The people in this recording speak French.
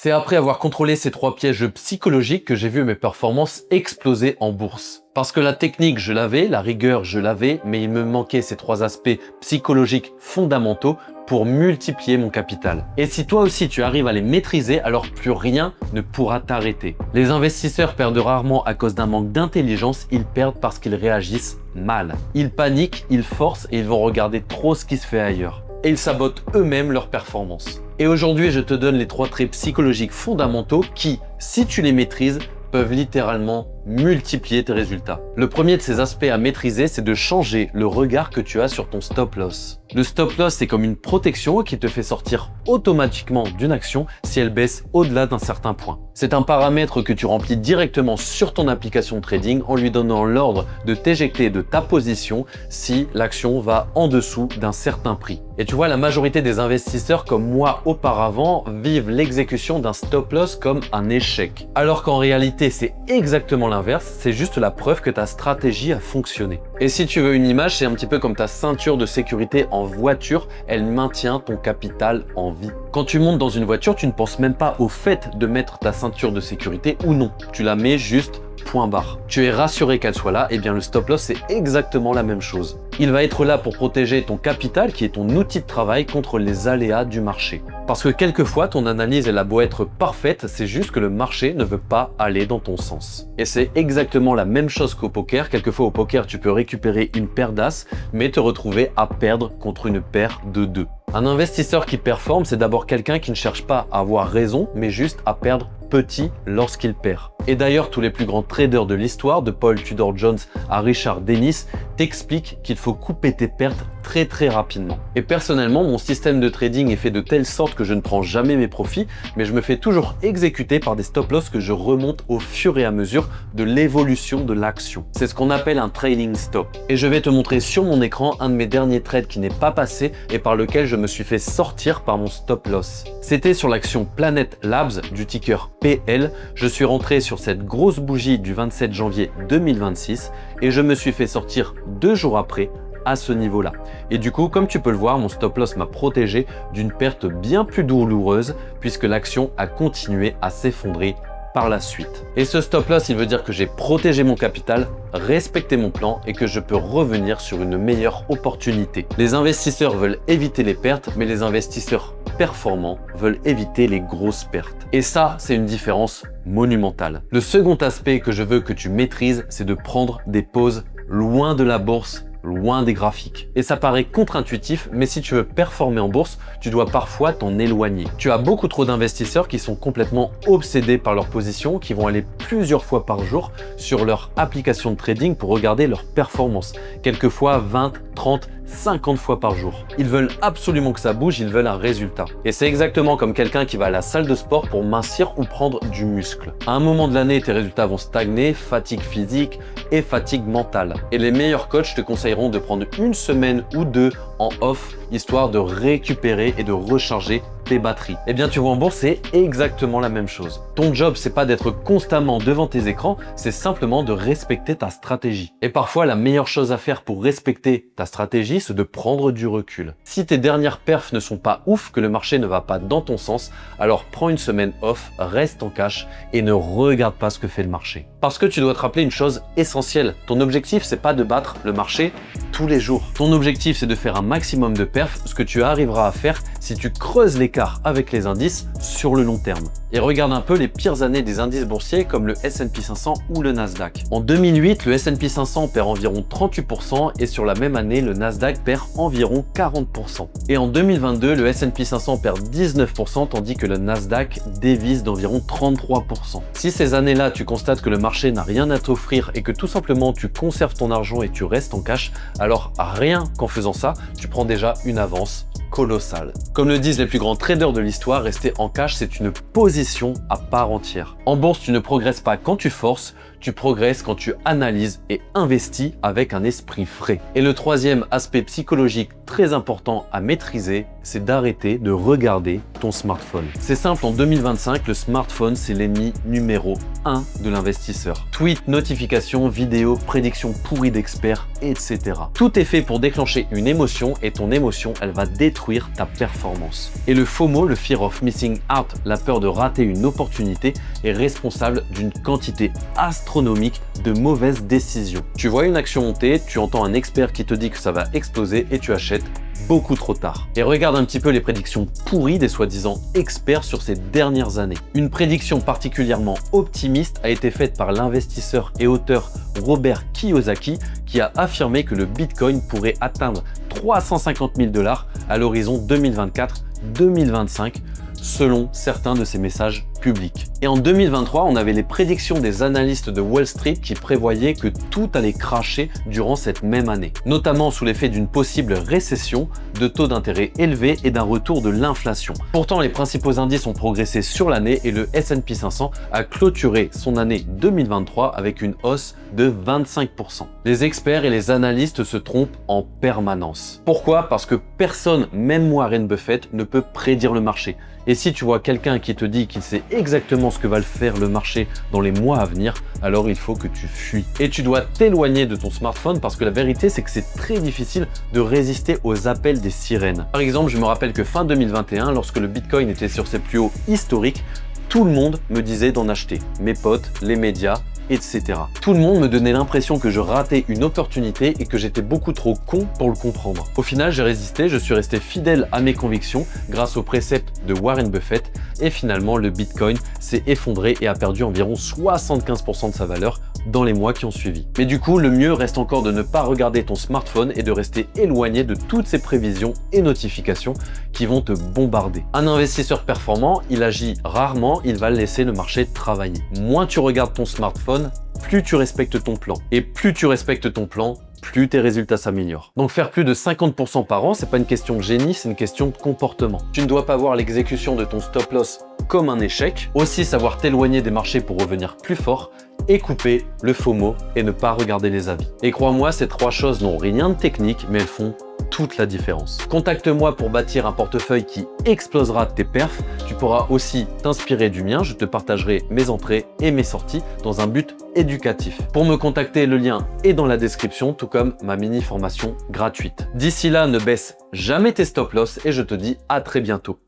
C'est après avoir contrôlé ces 3 pièges psychologiques que j'ai vu mes performances exploser en bourse. Parce que la technique, je l'avais, la rigueur, je l'avais, mais il me manquait ces 3 aspects psychologiques fondamentaux pour multiplier mon capital. Et si toi aussi tu arrives à les maîtriser, alors plus rien ne pourra t'arrêter. Les investisseurs perdent rarement à cause d'un manque d'intelligence, ils perdent parce qu'ils réagissent mal. Ils paniquent, ils forcent et ils vont regarder trop ce qui se fait ailleurs. Et ils sabotent eux-mêmes leur performance. Et aujourd'hui, je te donne les 3 traits psychologiques fondamentaux qui, si tu les maîtrises, peuvent littéralement multiplier tes résultats. Le premier de ces aspects à maîtriser, c'est de changer le regard que tu as sur ton stop loss. Le stop loss, c'est comme une protection qui te fait sortir automatiquement d'une action si elle baisse au-delà d'un certain point. C'est un paramètre que tu remplis directement sur ton application de trading en lui donnant l'ordre de t'éjecter de ta position si l'action va en dessous d'un certain prix. Et tu vois, la majorité des investisseurs comme moi auparavant vivent l'exécution d'un stop loss comme un échec. Alors qu'en réalité, c'est exactement l'inverse, c'est juste la preuve que ta stratégie a fonctionné. Et si tu veux une image, c'est un petit peu comme ta ceinture de sécurité en voiture, elle maintient ton capital en vie. Quand tu montes dans une voiture, tu ne penses même pas au fait de mettre ta ceinture de sécurité ou non. Tu la mets juste point barre. Tu es rassuré qu'elle soit là, et bien le stop loss c'est exactement la même chose. Il va être là pour protéger ton capital qui est ton outil de travail contre les aléas du marché. Parce que quelquefois ton analyse elle a beau être parfaite, c'est juste que le marché ne veut pas aller dans ton sens. Et c'est exactement la même chose qu'au poker. Quelquefois au poker tu peux récupérer une paire d'as mais te retrouver à perdre contre une paire de 2. Un investisseur qui performe, c'est d'abord quelqu'un qui ne cherche pas à avoir raison, mais juste à perdre petit lorsqu'il perd. Et d'ailleurs, tous les plus grands traders de l'histoire, de Paul Tudor Jones à Richard Dennis, t'expliquent qu'il faut couper tes pertes très rapidement. Et personnellement, mon système de trading est fait de telle sorte que je ne prends jamais mes profits, mais je me fais toujours exécuter par des stop loss que je remonte au fur et à mesure de l'évolution de l'action. C'est ce qu'on appelle un trailing stop. Et je vais te montrer sur mon écran un de mes derniers trades qui n'est pas passé et par lequel je me suis fait sortir par mon stop loss. C'était sur l'action Planet Labs du ticker PL. Je suis rentré sur cette grosse bougie du 27 janvier 2026 et je me suis fait sortir 2 jours après à ce niveau-là. Et du coup, comme tu peux le voir, mon stop loss m'a protégé d'une perte bien plus douloureuse puisque l'action a continué à s'effondrer par la suite. Et ce stop loss, il veut dire que j'ai protégé mon capital, respecté mon plan et que je peux revenir sur une meilleure opportunité. Les investisseurs veulent éviter les pertes, mais les investisseurs performants veulent éviter les grosses pertes. Et ça, c'est une différence monumentale. Le second aspect que je veux que tu maîtrises, c'est de prendre des pauses loin de la bourse, loin des graphiques. Et ça paraît contre-intuitif, mais si tu veux performer en bourse, tu dois parfois t'en éloigner. Tu as beaucoup trop d'investisseurs qui sont complètement obsédés par leur position, qui vont aller plusieurs fois par jour sur leur application de trading pour regarder leur performance. Quelquefois 20, 30, 50 fois par jour. Ils veulent absolument que ça bouge, ils veulent un résultat. Et c'est exactement comme quelqu'un qui va à la salle de sport pour mincir ou prendre du muscle. À un moment de l'année, tes résultats vont stagner, fatigue physique et fatigue mentale. Et les meilleurs coachs te conseilleront de prendre une semaine ou 2 en off, histoire de récupérer et de recharger tes batteries. Eh bien, tu vois, en bourse, c'est exactement la même chose. Ton job, c'est pas d'être constamment devant tes écrans, c'est simplement de respecter ta stratégie. Et parfois, la meilleure chose à faire pour respecter ta stratégie, c'est de prendre du recul. Si tes dernières perfs ne sont pas ouf, que le marché ne va pas dans ton sens, alors prends une semaine off, reste en cash et ne regarde pas ce que fait le marché. Parce que tu dois te rappeler une chose essentielle. Ton objectif, c'est pas de battre le marché tous les jours. Ton objectif, c'est de faire un maximum de perfs, ce que tu arriveras à faire si tu creuses l'écart avec les indices sur le long terme. Et regarde un peu les pires années des indices boursiers comme le S&P 500 ou le Nasdaq. En 2008, le S&P 500 perd environ 38% et sur la même année, le Nasdaq perd environ 40%. Et en 2022, le S&P 500 perd 19% tandis que le Nasdaq dévisse d'environ 33%. Si ces années-là, tu constates que le marché n'a rien à t'offrir et que tout simplement tu conserves ton argent et tu restes en cash, alors rien qu'en faisant ça, tu prends déjà une avance colossale. Comme le disent les plus grands traders de l'histoire, rester en cash, c'est une position à part entière. En bourse, tu ne progresses pas quand tu forces, tu progresses quand tu analyses et investis avec un esprit frais. Et le troisième aspect psychologique très important à maîtriser, c'est d'arrêter de regarder ton smartphone. C'est simple, en 2025, le smartphone, c'est l'ennemi numéro 1 de l'investisseur. Tweets, notifications, vidéos, prédictions pourries d'experts, etc. Tout est fait pour déclencher une émotion et ton émotion, elle va détruire ta performance. Et le FOMO, le Fear of Missing Out, la peur de rater une opportunité, est responsable d'une quantité astronomique de mauvaises décisions. Tu vois une action monter, tu entends un expert qui te dit que ça va exploser et tu achètes beaucoup trop tard. Et regarde un petit peu les prédictions pourries des soi-disant experts sur ces dernières années. Une prédiction particulièrement optimiste a été faite par l'investisseur et auteur Robert Kiyosaki qui a affirmé que le Bitcoin pourrait atteindre 350 000 $ à l'horizon 2024-2025 selon certains de ses messages publics. Et en 2023, on avait les prédictions des analystes de Wall Street qui prévoyaient que tout allait crasher durant cette même année, notamment sous l'effet d'une possible récession, de taux d'intérêt élevés et d'un retour de l'inflation. Pourtant, les principaux indices ont progressé sur l'année et le S&P 500 a clôturé son année 2023 avec une hausse de 25%. Les experts et les analystes se trompent en permanence. Pourquoi? Parce que personne, même Warren Buffett, ne peut prédire le marché. Et si tu vois quelqu'un qui te dit qu'il sait exactement ce que va faire le marché dans les mois à venir, alors il faut que tu fuis. Et tu dois t'éloigner de ton smartphone parce que la vérité, c'est que c'est très difficile de résister aux appels des sirènes. Par exemple, je me rappelle que fin 2021, lorsque le Bitcoin était sur ses plus hauts historiques, tout le monde me disait d'en acheter. Mes potes, les médias, etc. Tout le monde me donnait l'impression que je ratais une opportunité et que j'étais beaucoup trop con pour le comprendre. Au final, j'ai résisté, je suis resté fidèle à mes convictions grâce aux préceptes de Warren Buffett et finalement le Bitcoin s'est effondré et a perdu environ 75% de sa valeur dans les mois qui ont suivi. Mais du coup, le mieux reste encore de ne pas regarder ton smartphone et de rester éloigné de toutes ces prévisions et notifications qui vont te bombarder. Un investisseur performant, il agit rarement, il va laisser le marché travailler. Moins tu regardes ton smartphone, plus tu respectes ton plan. Et plus tu respectes ton plan, plus tes résultats s'améliorent. Donc faire plus de 50% par an, c'est pas une question de génie, c'est une question de comportement. Tu ne dois pas voir l'exécution de ton stop loss comme un échec, aussi savoir t'éloigner des marchés pour revenir plus fort, et couper le FOMO et ne pas regarder les avis. Et crois-moi, ces trois choses n'ont rien de technique, mais elles font toute la différence. Contacte-moi pour bâtir un portefeuille qui explosera tes perfs. Tu pourras aussi t'inspirer du mien. Je te partagerai mes entrées et mes sorties dans un but éducatif. Pour me contacter, le lien est dans la description, tout comme ma mini formation gratuite. D'ici là, ne baisse jamais tes stop loss et je te dis à très bientôt.